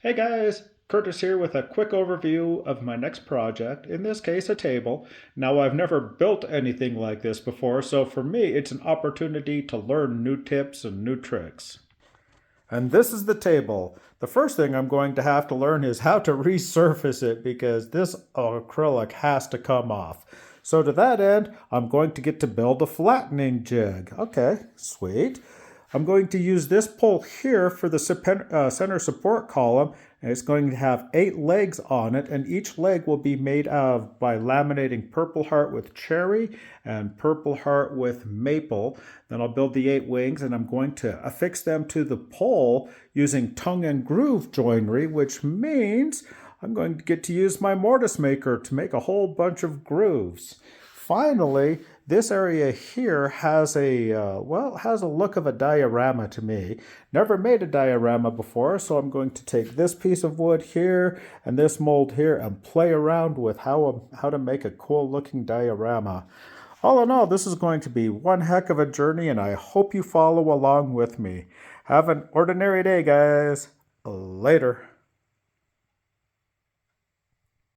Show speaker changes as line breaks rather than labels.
Hey guys, Kurtis here with a quick overview of my next project, in this case a table. Now I've never built anything like this before, so for me it's an opportunity to learn new tips and new tricks. And this is the table. The first thing I'm going to have to learn is how to resurface it because this acrylic has to come off. So to that end, I'm going to get to build a flattening jig. Okay, sweet. I'm going to use this pole here for the center support column, and it's going to have 8 legs on it, and each leg will be made of by laminating purple heart with cherry and purple heart with maple. Then I'll build the 8 wings, and I'm going to affix them to the pole using tongue and groove joinery, which means I'm going to get to use my mortise maker to make a whole bunch of grooves. Finally, this area here has has a look of a diorama to me. Never made a diorama before, so I'm going to take this piece of wood here and this mold here and play around with how to make a cool looking diorama. All in all, this is going to be one heck of a journey, and I hope you follow along with me. Have an ordinary day, guys. Later.